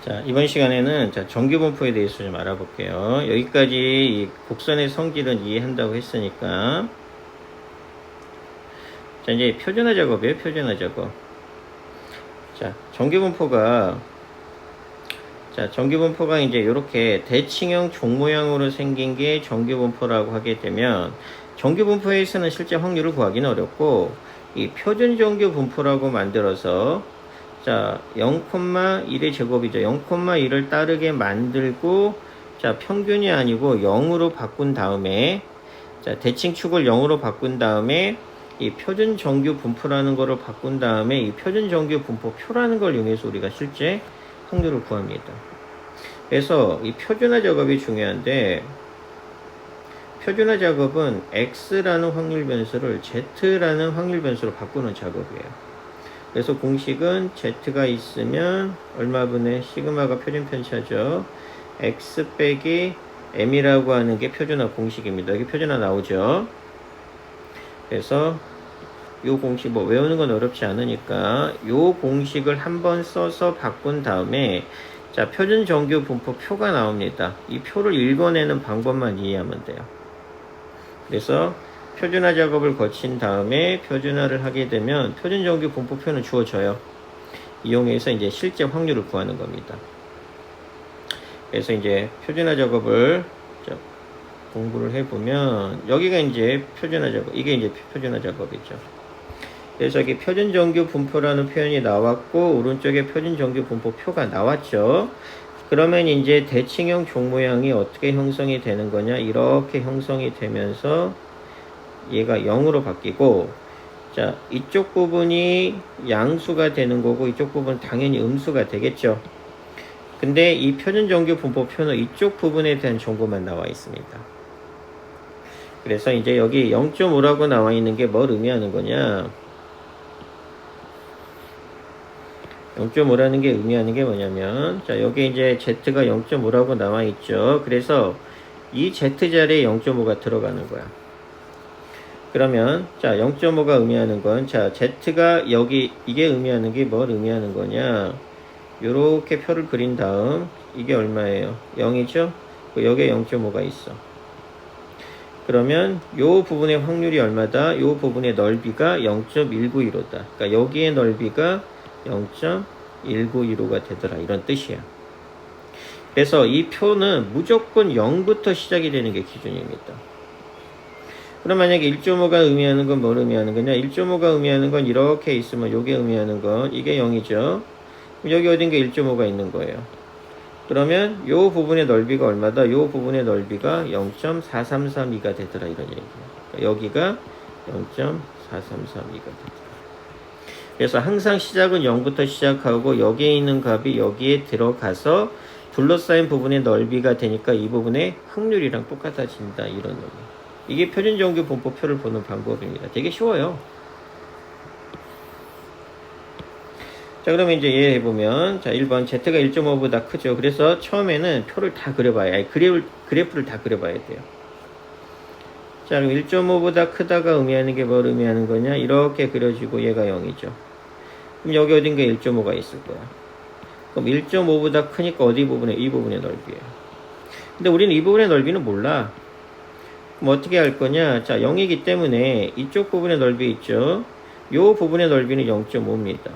자, 이번 시간에는 정규분포에 대해서 좀 알아볼게요. 여기까지 이 곡선의 성질은 이해한다고 했으니까. 자, 이제 표준화 작업이에요. 표준화 작업. 자, 정규분포가 이제 이렇게 대칭형 종 모양으로 생긴 게 정규분포라고 하게 되면, 정규분포에서는 실제 확률을 구하기는 어렵고, 이 표준정규분포라고 만들어서 자, 0,1의 제곱이죠. 0,1을 따르게 만들고, 자, 평균이 아니고 0으로 바꾼 다음에, 자, 대칭축을 0으로 바꾼 다음에, 이 표준 정규 분포라는 거를 바꾼 다음에, 이 표준 정규 분포 표라는 걸 이용해서 우리가 실제 확률을 구합니다. 그래서 이 표준화 작업이 중요한데, 표준화 작업은 X라는 확률 변수를 Z라는 확률 변수로 바꾸는 작업이에요. 그래서 공식은 Z가 있으면 얼마분의 시그마가 표준 편차죠. X 빼기 M이라고 하는 게 표준화 공식입니다. 여기 표준화 나오죠. 그래서 이 공식 뭐 외우는 건 어렵지 않으니까 이 공식을 한번 써서 바꾼 다음에 자, 표준 정규 분포 표가 나옵니다. 이 표를 읽어내는 방법만 이해하면 돼요. 그래서 표준화 작업을 거친 다음에 표준화를 하게 되면 표준 정규 분포표는 주어져요. 이용해서 이제 실제 확률을 구하는 겁니다. 그래서 이제 표준화 작업을 공부를 해보면 여기가 이제 표준화 작업, 이게 이제 표준화 작업이죠. 그래서 여기 표준 정규 분포라는 표현이 나왔고 오른쪽에 표준 정규 분포표가 나왔죠. 그러면 이제 대칭형 종 모양이 어떻게 형성이 되는 거냐? 이렇게 형성이 되면서 얘가 0으로 바뀌고, 자, 이쪽 부분이 양수가 되는 거고 이쪽 부분은 당연히 음수가 되겠죠. 근데 이 표준 정규 분포표는 이쪽 부분에 대한 정보만 나와 있습니다. 그래서 이제 여기 0.5라고 나와 있는 게 뭘 의미하는 거냐? 0.5라는 게 의미하는 게 뭐냐면, 자, 여기 이제 Z가 0.5라고 나와 있죠. 그래서 이 Z 자리에 0.5가 들어가는 거야. 그러면 자, 0.5가 의미하는 건 자, Z가 여기 이게 의미하는 게 뭘 의미하는 거냐? 요렇게 표를 그린 다음 이게 얼마예요? 0이죠? 여기에 0.5가 있어. 그러면 요 부분의 확률이 얼마다? 요 부분의 넓이가 0.191호다. 그러니까 여기의 넓이가 0.191호가 되더라. 이런 뜻이야. 그래서 이 표는 무조건 0부터 시작이 되는 게 기준입니다. 그럼 만약에 1.5가 의미하는 건 뭘 의미하는 거냐? 1.5가 의미하는 건 이렇게 있으면 요게 의미하는 건 이게 0이죠. 여기 어딘가 1.5가 있는 거예요. 그러면 요 부분의 넓이가 얼마다? 요 부분의 넓이가 0.4332가 되더라. 이런 얘기예요. 여기가 0.4332가 되더라. 그래서 항상 시작은 0부터 시작하고 여기에 있는 값이 여기에 들어가서 둘러싸인 부분의 넓이가 되니까 이 부분의 확률이랑 똑같아진다. 이런 의미. 이게 표준 정규 분포표를 보는 방법입니다. 되게 쉬워요. 자, 그러면 이제 이해해보면, 자, 1번, Z가 1.5보다 크죠. 그래서 처음에는 표를 다 그려봐야, 아니, 그래프를 다 그려봐야 돼요. 자, 그럼 1.5보다 크다가 의미하는 게 뭘 의미하는 거냐? 이렇게 그려지고 얘가 0이죠. 그럼 여기 어딘가에 1.5가 있을 거야. 그럼 1.5보다 크니까 어디 부분에? 이 부분의 넓이에요. 근데 우리는 이 부분의 넓이는 몰라. 그럼 어떻게 할 거냐? 자, 0이기 때문에 이쪽 부분의 넓이 있죠? 요 부분의 넓이는 0.5입니다.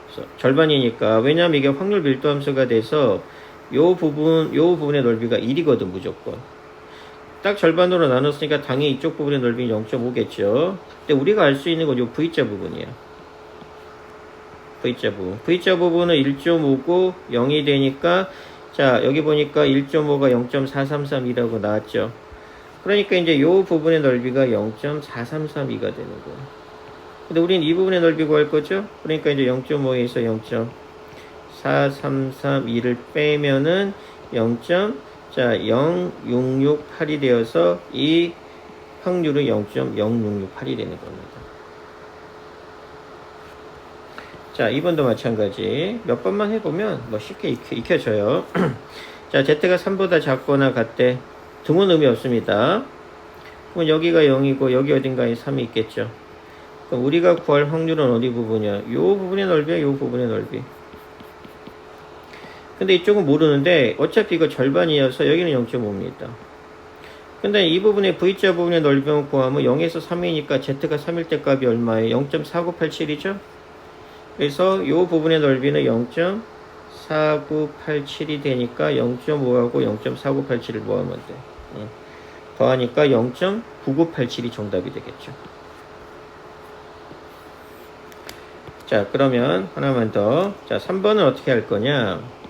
그래서 절반이니까, 왜냐면 이게 확률 밀도 함수가 돼서 요 부분의 넓이가 1이거든, 무조건. 딱 절반으로 나눴으니까 당연히 이쪽 부분의 넓이는 0.5겠죠. 근데 우리가 알 수 있는 건 요 V자 부분이야. V자 부분. V자 부분은 1.5고 0이 되니까, 자, 여기 보니까 1.5가 0.433이라고 나왔죠. 그러니까 이제 요 부분의 넓이가 0.4332가 되는 거예요. 근데 우리는 이 부분의 넓이 구할 거죠? 그러니까 이제 0.5에서 0.4332를 빼면은 0.0668이 되어서 이 확률은 0.0668이 되는 겁니다. 자, 2번도 마찬가지. 몇 번만 해보면 뭐 쉽게 익혀져요. 자, Z가 3보다 작거나 같대. 등은 의미 없습니다. 그럼 여기가 0이고 여기 어딘가에 3이 있겠죠. 그럼 우리가 구할 확률은 어디 부분이야? 요 부분의 넓이야, 요 부분의 넓이. 근데 이쪽은 모르는데 어차피 이거 절반이어서 여기는 0.5입니다. 근데 이 부분의 V자 부분의 넓이만 구하면 0에서 3이니까 Z가 3일 때 값이 얼마예요? 0.4987이죠? 그래서 이 부분의 넓이는 0.4987이 되니까 0.5하고 0.4987을 모으면 돼. 더하니까 0.9987이 정답이 되겠죠. 자, 그러면 하나만 더. 자, 3번은 어떻게 할 거냐?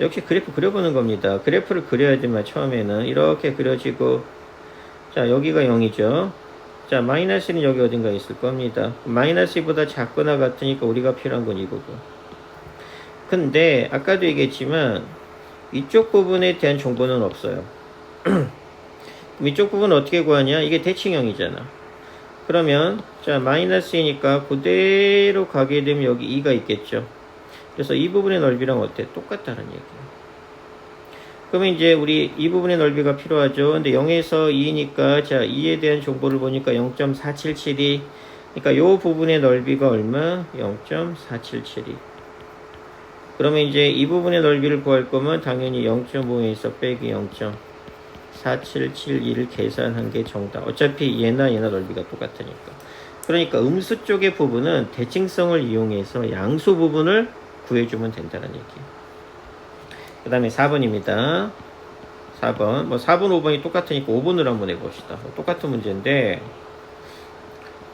역시 그래프 그려보는 겁니다. 그래프를 그려야 되면 처음에는 이렇게 그려지고, 자, 여기가 0이죠. 자, 마이너스는 여기 어딘가 있을 겁니다. 마이너스보다 작거나 같으니까 우리가 필요한 건 이 부분. 근데 아까도 얘기했지만 이쪽 부분에 대한 정보는 없어요. 이쪽 부분은 어떻게 구하냐? 이게 대칭형이잖아. 그러면 자, 마이너스이니까 그대로 가게 되면 여기 2가 있겠죠. 그래서 이 부분의 넓이랑 어때? 똑같다는 얘기예요. 그러면 이제 우리 이 부분의 넓이가 필요하죠. 근데 0에서 2니까 자, 2에 대한 정보를 보니까 0.477이, 그러니까 이 부분의 넓이가 얼마? 0.477이. 그러면 이제 이 부분의 넓이를 구할 거면 당연히 0.5에서 빼기 0.4772를 계산한 게 정답. 어차피 얘나 넓이가 똑같으니까. 그러니까 음수 쪽의 부분은 대칭성을 이용해서 양수 부분을 구해주면 된다는 얘기예요. 그 다음에 4번입니다. 4번. 뭐 4번, 5번이 똑같으니까 5번을 한번 해봅시다. 똑같은 문제인데,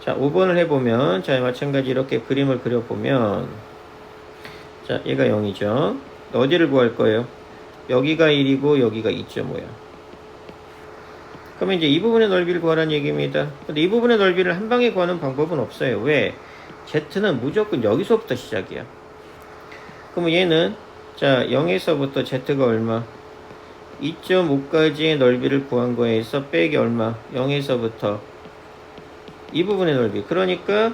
자, 5번을 해보면, 자, 마찬가지 이렇게 그림을 그려보면, 자, 얘가 0이죠. 어디를 구할 거예요? 여기가 1이고, 여기가 2.5야. 그러면 이제 이 부분의 넓이를 구하라는 얘기입니다. 근데 이 부분의 넓이를 한 방에 구하는 방법은 없어요. 왜? Z는 무조건 여기서부터 시작이야. 그러면 얘는 자, 0에서부터 Z가 얼마? 2.5까지의 넓이를 구한 거에서 빼기 얼마? 0에서부터 이 부분의 넓이. 그러니까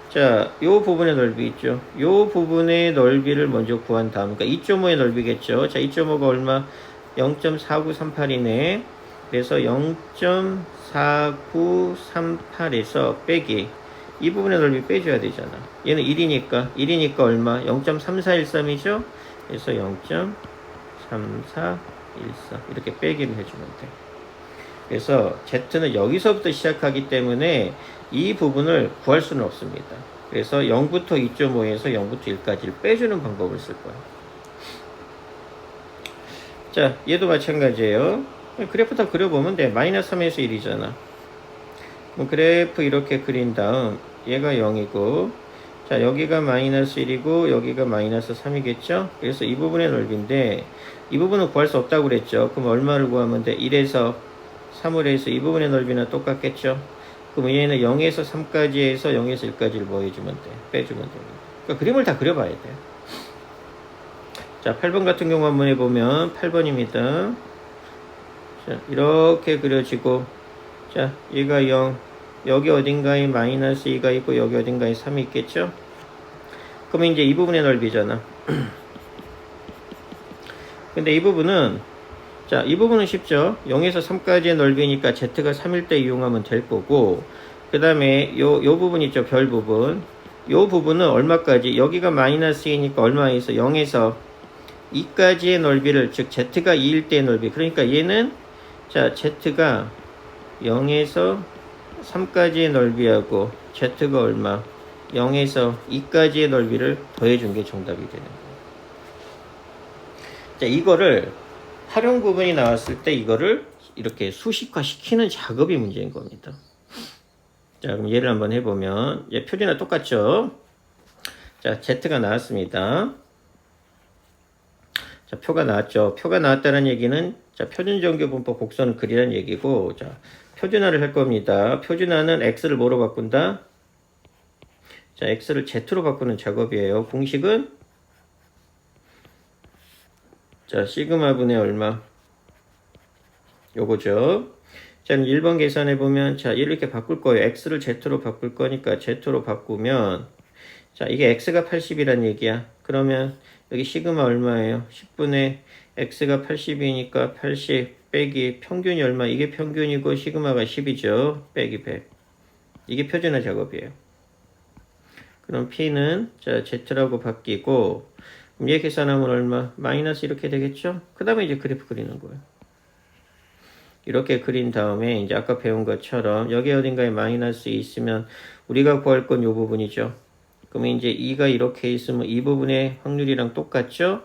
자, 요 부분의 넓이 있죠. 요 부분의 넓이를 먼저 구한 다음, 그러니까 2.5의 넓이겠죠. 자, 2.5가 얼마? 0.4938이네. 그래서 0.4938에서 빼기 이 부분의 넓이 빼줘야 되잖아. 얘는 1이니까 얼마? 0.3413이죠. 그래서 0.3414 이렇게 빼기를 해주면 돼. 그래서 Z는 여기서부터 시작하기 때문에 이 부분을 구할 수는 없습니다. 그래서 0부터 2.5에서 0부터 1까지를 빼주는 방법을 쓸 거야. 자, 얘도 마찬가지예요. 그래프 다 그려보면 돼. 마이너스 3에서 1이잖아. 그럼 그래프 이렇게 그린 다음 얘가 0이고, 자, 여기가 마이너스 1이고 여기가 마이너스 3이겠죠. 그래서 이 부분의 넓이인데 이 부분은 구할 수 없다고 그랬죠. 그럼 얼마를 구하면 돼? 1에서 3을 해서 이 부분의 넓이는 똑같겠죠. 그럼 얘는 0에서 3까지 해서 0에서 1까지를 뭐 해주면 돼? 빼주면 됩니다. 그러니까 그림을 다 그려봐야 돼요. 자, 8번 같은 경우 한번 해보면 8번입니다. 자, 이렇게 그려지고, 자, 얘가 0, 여기 어딘가에 마이너스 2가 있고 여기 어딘가에 3이 있겠죠. 그러면 이제 이 부분의 넓이잖아. 근데 이 부분은, 자, 이 부분은 쉽죠. 0에서 3까지의 넓이니까 Z가 3일 때 이용하면 될 거고, 그 다음에 요 부분 있죠. 별 부분. 요 부분은 얼마까지? 여기가 마이너스 2니까 얼마에서? 0에서 2까지의 넓이를, 즉 Z가 2일 때의 넓이. 그러니까 얘는 자, Z가 0에서 3까지의 넓이하고 Z가 얼마? 0에서 2까지의 넓이를 더해준 게 정답이 되는 거예요. 자, 이거를 활용 구분이 나왔을 때 이거를 이렇게 수식화 시키는 작업이 문제인 겁니다. 자, 그럼 예를 한번 해보면, 표준화 똑같죠? 자, Z가 나왔습니다. 자, 표가 나왔죠. 표가 나왔다는 얘기는, 자, 표준정규분포 곡선을 그리라는 얘기고, 자, 표준화를 할 겁니다. 표준화는 X를 뭐로 바꾼다? 자, X를 Z로 바꾸는 작업이에요. 공식은, 자, 시그마분의 얼마? 요거죠. 자, 1번 계산해보면, 자, 이렇게 바꿀 거예요. X를 Z로 바꿀 거니까 Z로 바꾸면, 자, 이게 X가 80이란 얘기야. 그러면, 여기 시그마 얼마예요? 10분의 X가 80이니까 80 빼기 평균이 얼마? 이게 평균이고 시그마가 10이죠. 빼기 100. 이게 표준화 작업이에요. 그럼 P는 자 Z라고 바뀌고 그럼 얘 계산하면 얼마? 마이너스 이렇게 되겠죠? 그 다음에 이제 그래프 그리는 거예요. 이렇게 그린 다음에 이제 아까 배운 것처럼 여기 어딘가에 마이너스 있으면 우리가 구할 건 이 부분이죠. 그러면 이제 2가 이렇게 있으면 이 부분의 확률이랑 똑같죠?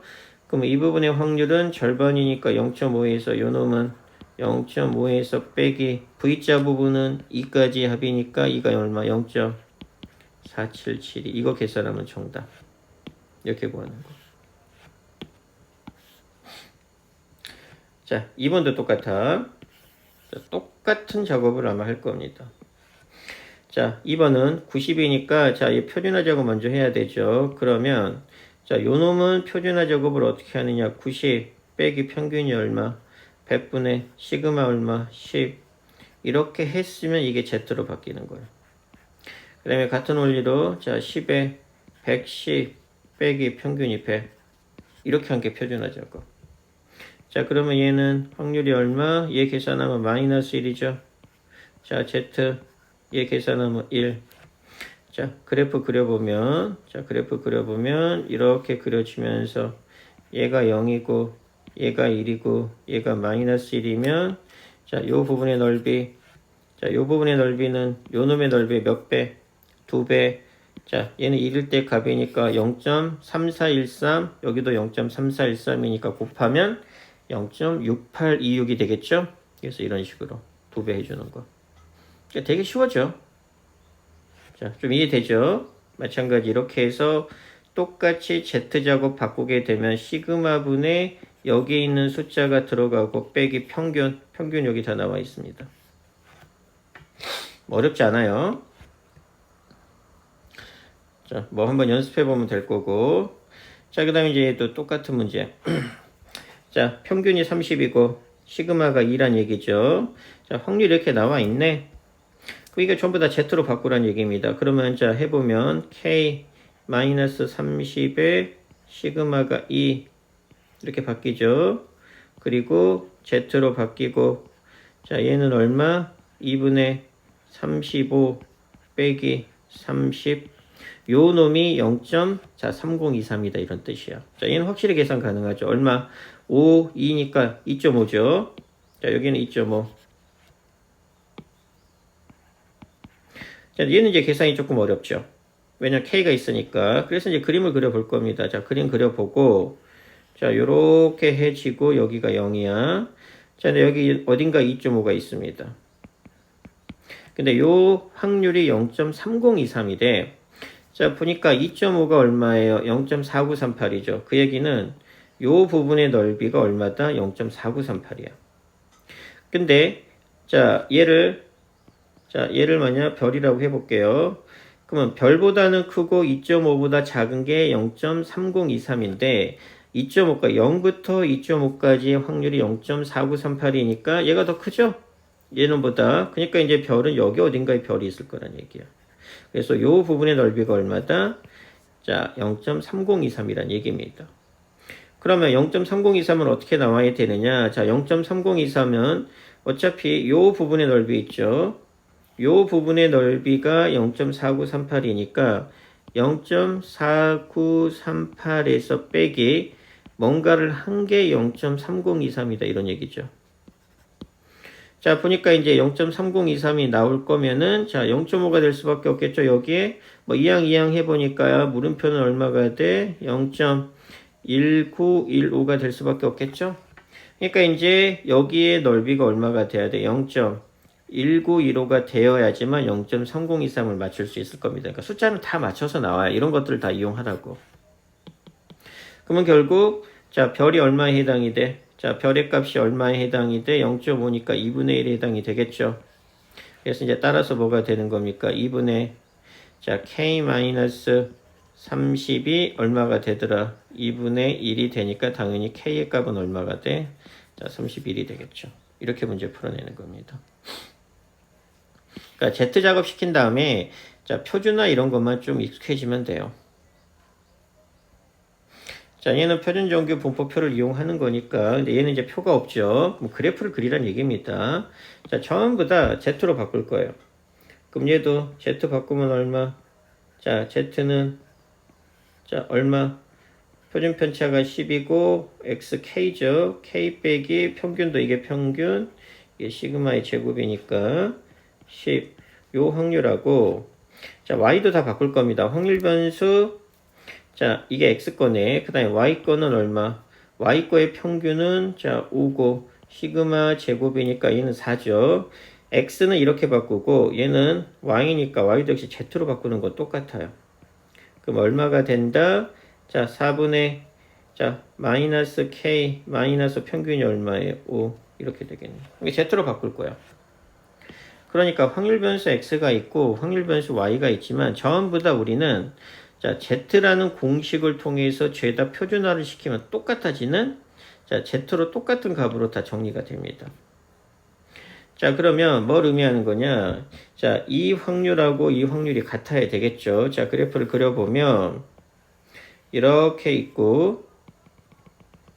그러면 이 부분의 확률은 절반이니까 0.5에서 요 놈은 0.5에서 빼기 V자 부분은 2까지 합이니까 2가 얼마? 0.4772 이거 계산하면 정답. 이렇게 구하는 거. 자, 2번도 똑같아. 자, 똑같은 작업을 아마 할 겁니다. 자, 2번은 90이니까 자, 이 표준화 작업 먼저 해야 되죠. 그러면 자, 요 놈은 표준화 작업을 어떻게 하느냐? 90 빼기 평균이 얼마? 100분의 시그마 얼마? 10 이렇게 했으면 이게 Z로 바뀌는 거예요. 그 다음에 같은 원리로 자, 10에 110 빼기 평균이 100 이렇게 한 게 표준화 작업. 자, 그러면 얘는 확률이 얼마? 얘 계산하면 마이너스 1이죠. 자, Z 얘 계산하면 1. 자, 그래프 그려보면 이렇게 그려지면서 얘가 0이고 얘가 1이고 얘가 마이너스 1이면 자, 요 부분의 넓이 자, 요 부분의 넓이는 요 놈의 넓이 몇 배? 2배. 자, 얘는 1일 때 값이니까 0.3413 여기도 0.3413이니까 곱하면 0.6826이 되겠죠? 그래서 이런 식으로 2배 해주는 거. 되게 쉬워져. 자, 좀 이해되죠? 마찬가지 이렇게 해서 똑같이 Z작업 바꾸게 되면 시그마분의 여기 있는 숫자가 들어가고 빼기 평균 여기 다 나와 있습니다. 어렵지 않아요. 자, 뭐 한번 연습해 보면 될 거고. 자, 그 다음에 이제 또 똑같은 문제. 자, 평균이 30이고 시그마가 2란 얘기죠. 자, 확률이 이렇게 나와 있네. 이게 전부 다 Z로 바꾸란 얘기입니다. 그러면 자 해보면 K-30에 시그마가 2 이렇게 바뀌죠. 그리고 Z로 바뀌고 자 얘는 얼마? 2분의 35 빼기 30 요 놈이 0.3023이다 이런 뜻이야. 자 얘는 확실히 계산 가능하죠. 얼마? 5, 2니까 2.5죠. 자 여기는 2.5 자, 얘는 이제 계산이 조금 어렵죠. 왜냐 K가 있으니까. 그래서 이제 그림을 그려볼 겁니다. 자, 그림 그려보고 자, 요렇게 해지고 여기가 0이야. 자, 근데 여기 어딘가 2.5가 있습니다. 근데 요 확률이 0.3023이래. 자, 보니까 2.5가 얼마예요? 0.4938이죠. 그 얘기는 요 부분의 넓이가 얼마다? 0.4938이야. 근데 자, 얘를 만약 별이라고 해볼게요. 그러면 별보다는 크고 2.5보다 작은 게 0.3023인데 2.5가 0부터 2.5까지의 확률이 0.4938이니까 얘가 더 크죠? 얘는 보다. 그러니까 이제 별은 여기 어딘가에 별이 있을 거란 얘기야. 그래서 이 부분의 넓이가 얼마다? 자, 0.3023이란 얘기입니다. 그러면 0.3023은 어떻게 나와야 되느냐? 자, 0.3023은 어차피 이 부분의 넓이 있죠? 요 부분의 넓이가 0.4938이니까 0.4938에서 빼기 뭔가를 한 게 0.3023이다 이런 얘기죠. 자 보니까 이제 0.3023이 나올 거면은 자 0.5가 될 수밖에 없겠죠. 여기에 뭐 이항 해보니까 물음표는 얼마가 돼? 0.1915가 될 수밖에 없겠죠. 그러니까 이제 여기에 넓이가 얼마가 돼야 돼? 0.1915가 되어야지만 0.3023을 맞출 수 있을 겁니다. 그러니까 숫자는 다 맞춰서 나와요. 이런 것들을 다 이용하라고. 그러면 결국 자 별이 얼마에 해당이 돼? 자 별의 값이 얼마에 해당이 돼? 0.5니까 2분의 1에 해당이 되겠죠. 그래서 이제 따라서 뭐가 되는 겁니까? 2분의 자 K-30이 얼마가 되더라? 2분의 1이 되니까 당연히 K의 값은 얼마가 돼? 자 31이 되겠죠. 이렇게 문제 풀어내는 겁니다. 그러니까 Z 작업 시킨 다음에 자 표준화 이런 것만 좀 익숙해지면 돼요. 자 얘는 표준정규 분포표를 이용하는 거니까 근데 얘는 이제 표가 없죠. 그럼 그래프를 그리란 얘기입니다. 자 전부 다 Z로 바꿀 거예요. 그럼 얘도 Z 바꾸면 얼마? 자 Z는 자 얼마? 표준 편차가 10이고 xk죠. k 빼기 평균도 이게 평균, 이게 시그마의 제곱이니까 10. 요 확률하고, 자 y도 다 바꿀 겁니다. 확률 변수, 자 이게 x 거네. 그 다음에 y 거는 얼마? y 거의 평균은 자 5고 시그마 제곱이니까 얘는 4죠. x는 이렇게 바꾸고 얘는 y니까 y도 역시 z로 바꾸는 건 똑같아요. 그럼 얼마가 된다? 자 4분의 자 마이너스 k 마이너스 평균이 얼마예요? 5 이렇게 되겠네요. 이게 z로 바꿀 거야. 그러니까 확률 변수 x가 있고 확률 변수 y가 있지만 전부 다 우리는 자 z라는 공식을 통해서 죄다 표준화를 시키면 똑같아지는 자 z로 똑같은 값으로 다 정리가 됩니다. 자 그러면 뭘 의미하는 거냐? 자 이 확률하고 이 확률이 같아야 되겠죠. 자 그래프를 그려보면 이렇게 있고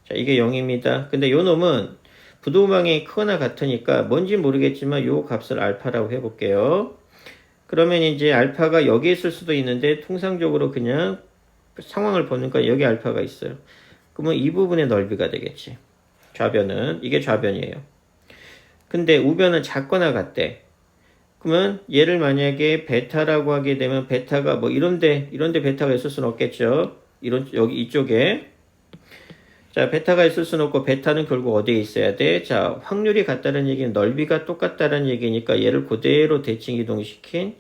자 이게 0입니다. 근데 요 놈은 부도방향이 크거나 같으니까 뭔지 모르겠지만 요 값을 알파라고 해볼게요. 그러면 이제 알파가 여기 있을 수도 있는데 통상적으로 그냥 상황을 보니까 여기 알파가 있어요. 그러면 이 부분의 넓이가 되겠지. 좌변은 이게 좌변이에요. 근데 우변은 작거나 같대. 그러면 얘를 만약에 베타라고 하게 되면 베타가 뭐 이런데 베타가 있을 수는 없겠죠. 여기 이쪽에 자 베타가 있을 수는 없고 베타는 결국 어디에 있어야 돼? 자 확률이 같다는 얘기는 넓이가 똑같다는 얘기니까 얘를 그대로 대칭 이동시킨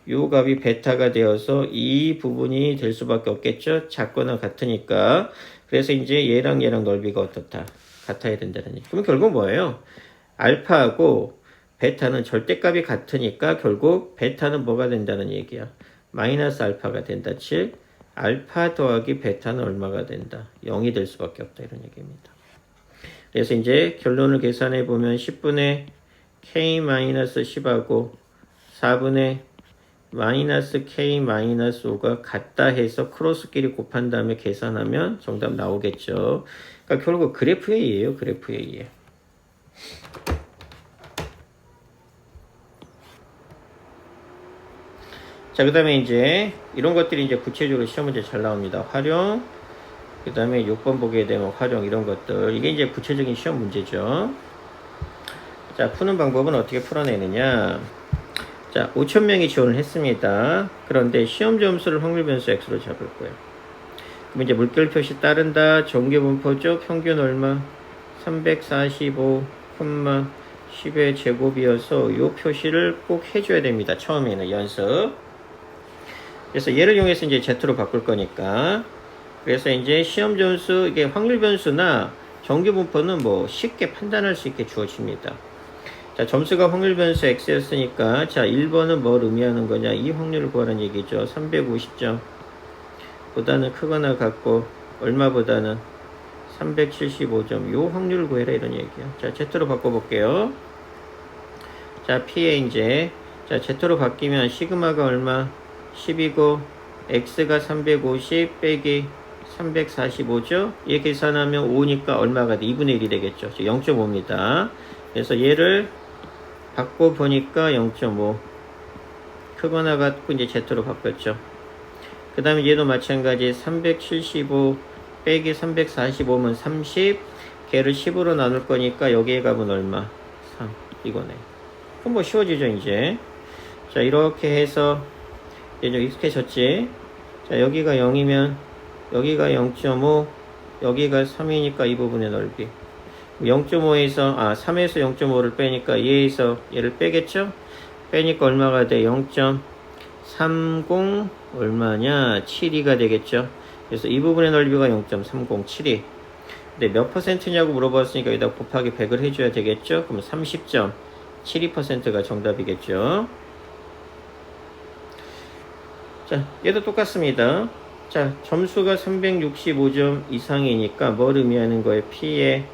요 값이 베타가 되어서 이 부분이 될 수밖에 없겠죠. 작거나 같으니까. 그래서 이제 얘랑 넓이가 어떻다? 같아야 된다는 얘기. 그럼 결국 뭐예요? 알파하고 베타는 절대값이 같으니까 결국 베타는 뭐가 된다는 얘기야? 마이너스 알파가 된다. 즉 알파 더하기 베타는 얼마가 된다? 0이 될 수밖에 없다. 이런 얘기입니다. 그래서 이제 결론을 계산해 보면 10분의 k-10하고 4분의 마이너스 k-5가 같다 해서 크로스끼리 곱한 다음에 계산하면 정답 나오겠죠. 그러니까 결국 그래프의 이에요. 그래프의 이에. 자, 그 다음에 이제 이런 것들이 이제 구체적으로 시험 문제 잘 나옵니다. 활용, 그 다음에 6번 보게 되면 활용 이런 것들. 이게 이제 구체적인 시험 문제죠. 자, 푸는 방법은 어떻게 풀어내느냐. 자, 5,000명이 지원을 했습니다. 그런데 시험 점수를 확률 변수 x로 잡을 거예요. 그럼 이제 물결 표시 따른다. 정규 분포죠. 평균 얼마? 345, 10의 제곱이어서 이 표시를 꼭 해줘야 됩니다. 처음에는 연습. 그래서 얘를 이용해서 이제 Z로 바꿀 거니까. 그래서 이제 시험 점수, 이게 확률 변수나 정규 분포는 뭐 쉽게 판단할 수 있게 주어집니다. 자, 점수가 확률 변수 X였으니까, 자, 1번은 뭘 의미하는 거냐? 이 확률을 구하라는 얘기죠. 350점. 보다는 크거나 같고, 얼마보다는 375점. 요 확률을 구해라. 이런 얘기야. 자, Z로 바꿔볼게요. 자, P에 이제, 자, Z로 바뀌면 시그마가 얼마? 10이고, X가 350 빼기 345죠? 얘 계산하면 5니까 얼마가 돼? 2분의 1이 되겠죠. 0.5입니다. 그래서 얘를 바꿔보니까 0.5. 크거나 같고 이제 Z로 바꿨죠. 그 다음에 얘도 마찬가지 375 빼기 345면 30. 걔를 10으로 나눌 거니까 여기에 값은 얼마? 3. 이거네. 그럼 뭐 쉬워지죠, 이제. 자, 이렇게 해서 이제 좀 익숙해졌지? 자, 여기가 0이면 여기가 0.5, 여기가 3이니까 이 부분의 넓이. 0.5에서, 3에서 0.5를 빼니까 얘에서 얘를 빼겠죠? 빼니까 얼마가 돼? 0.30 얼마냐? 72가 되겠죠? 그래서 이 부분의 넓이가 0.3072. 근데 몇 퍼센트냐고 물어봤으니까 여기다 곱하기 100을 해줘야 되겠죠? 그럼 30.72%가 정답이겠죠? 자, 얘도 똑같습니다. 자, 점수가 365점 이상이니까 뭘 의미하는 거예요? P의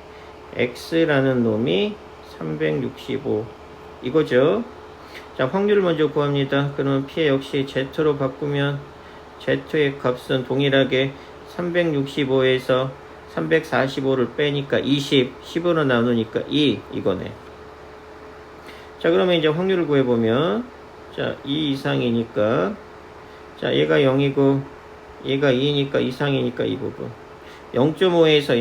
X라는 놈이 365 이거죠. 자, 확률을 먼저 구합니다. 그러면 P 역시 Z로 바꾸면 Z의 값은 동일하게 365에서 345를 빼니까 20, 10으로 나누니까 2 이거네. 자, 그러면 이제 확률을 구해보면 자, 2 이상이니까 자, 얘가 0이고 얘가 2니까 이상이니까 이 부분. 0.5에서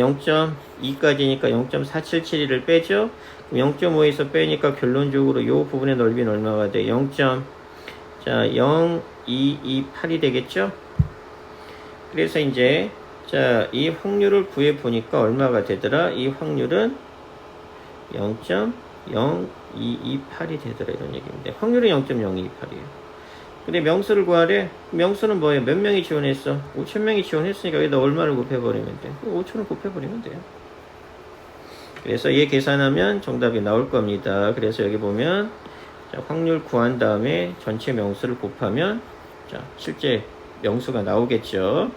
0.2까지니까 0.477을 빼죠. 0.5에서 빼니까 결론적으로 이 부분의 넓이는 얼마가 돼? 0.0228이 되겠죠? 그래서 이제 자, 이 확률을 구해 보니까 얼마가 되더라? 이 확률은 0.0228이 되더라 이런 얘기인데 확률은 0.028이에요. 근데 명수를 구하래. 명수는 뭐예요? 몇 명이 지원했어? 5,000명이 지원했으니까 여기다 얼마를 곱해버리면 돼? 5,000을 곱해버리면 돼요. 그래서 얘 계산하면 정답이 나올 겁니다. 그래서 여기 보면 자, 확률 구한 다음에 전체 명수를 곱하면 자, 실제 명수가 나오겠죠.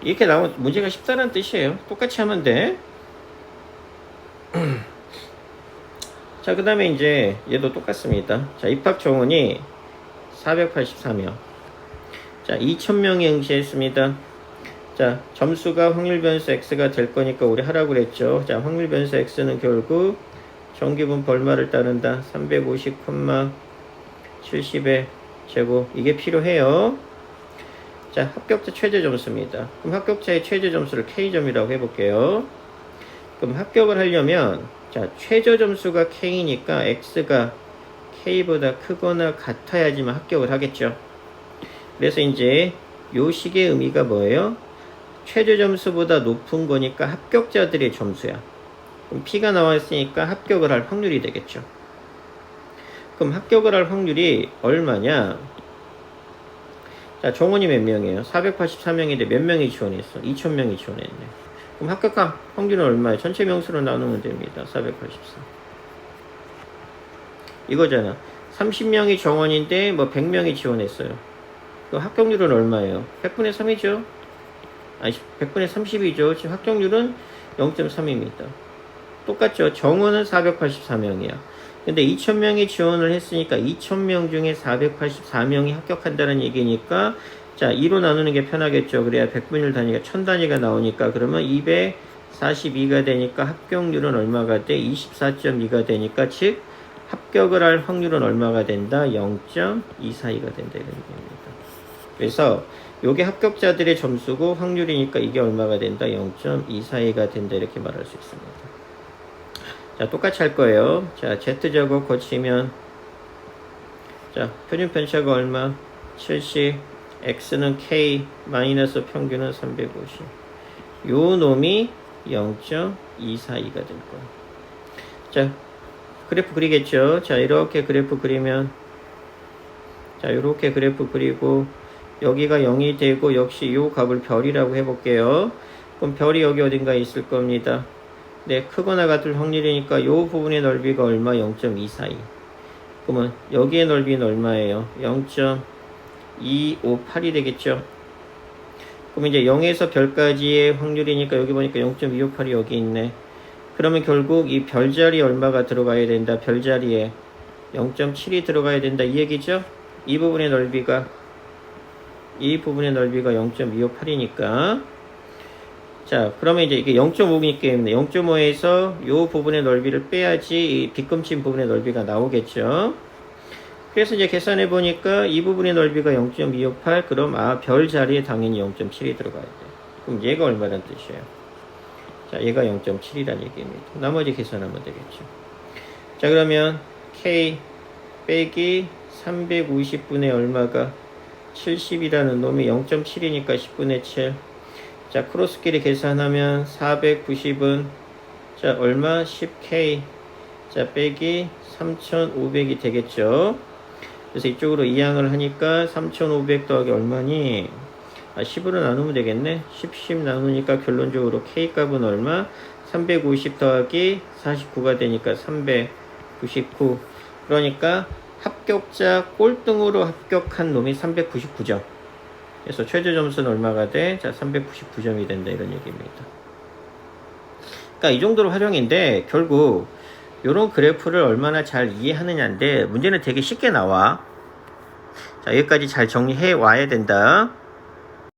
이렇게 나오면 문제가 쉽다는 뜻이에요. 똑같이 하면 돼. 자, 그 다음에 이제 얘도 똑같습니다. 자, 입학 정원이 484명. 자, 2000명이 응시했습니다. 자, 점수가 확률 변수 x가 될 거니까 우리 하라고 그랬죠. 자, 확률 변수 x는 결국 정기분포 얼마를 따른다? 350, 70의 제곱. 이게 필요해요. 자, 합격자 최저 점수입니다. 그럼 합격자의 최저 점수를 K점이라고 해볼게요. 그럼 합격을 하려면 자, 최저 점수가 K니까 X가 K보다 크거나 같아야지만 합격을 하겠죠. 그래서 이제 요 식의 의미가 뭐예요? 최저 점수보다 높은 거니까 합격자들의 점수야. 그럼 P가 나왔으니까 합격을 할 확률이 되겠죠. 그럼 합격을 할 확률이 얼마냐? 자, 정원이 몇 명이에요? 484명인데 몇 명이 지원했어? 2000명이 지원했네. 그럼 합격할 확률은 얼마예요? 전체 명수로 나누면 됩니다. 484. 이거잖아. 30명이 정원인데 뭐 100명이 지원했어요. 그 합격률은 얼마예요? 100분의 3이죠? 아니, 100분의 30이죠. 지금 합격률은 0.3입니다. 똑같죠? 정원은 484명이야. 근데 2000명이 지원을 했으니까 2000명 중에 484명이 합격한다는 얘기니까 자, 2로 나누는 게 편하겠죠. 그래야 100분율 단위가 1000단위가 나오니까 그러면 242가 되니까 합격률은 얼마가 돼? 24.2가 되니까 즉 합격을 할 확률은 얼마가 된다? 0.242가 된다 이런 얘기입니다. 그래서 요게 합격자들의 점수고 확률이니까 이게 얼마가 된다? 0.242가 된다 이렇게 말할 수 있습니다. 자, 똑같이 할 거예요. 자, Z제곱 거치면 자, 표준 편차가 얼마? 70, X는 K, 마이너스 평균은 350. 요 놈이 0.242가 될 거예요. 자, 그래프 그리겠죠? 자, 이렇게 그래프 그리면 자, 이렇게 그래프 그리고 여기가 0이 되고 역시 요 값을 별이라고 해볼게요. 그럼 별이 여기 어딘가 있을 겁니다. 네, 크거나 같을 확률이니까 요 부분의 넓이가 얼마? 0.242. 그러면 여기의 넓이는 얼마예요? 0.258이 되겠죠? 그럼 이제 0에서 별까지의 확률이니까 여기 보니까 0.258이 여기 있네. 그러면 결국 이 별자리에 얼마가 들어가야 된다? 별자리에 0.7이 들어가야 된다. 이 얘기죠? 이 부분의 넓이가 0.258이니까 자, 그러면 이제 이게 0.5이기 때문에 0.5에서 요 부분의 넓이를 빼야지 이 빗금친 부분의 넓이가 나오겠죠. 그래서 이제 계산해 보니까 이 부분의 넓이가 0.258 그럼 별 자리에 당연히 0.7이 들어가야 돼. 그럼 얘가 얼마란 뜻이에요? 자, 얘가 0.7이란 얘기입니다. 나머지 계산하면 되겠죠. 자, 그러면 K 빼기 350분의 얼마가 70이라는 놈이 0.7이니까 10분의 7. 자, 크로스끼리 계산하면 490은 자, 얼마? 10K. 자, 빼기 3500이 되겠죠. 그래서 이쪽으로 이항을 하니까 3500 더하기 얼마니? 10으로 나누면 되겠네. 10 나누니까 결론적으로 K 값은 얼마? 350 더하기 49가 되니까 399. 그러니까 합격자 꼴등으로 합격한 놈이 399점. 그래서 최저 점수는 얼마가 돼? 자, 399점이 된다 이런 얘기입니다. 그러니까 이 정도로 활용인데 결국 이런 그래프를 얼마나 잘 이해하느냐인데 문제는 되게 쉽게 나와. 자, 여기까지 잘 정리해 와야 된다.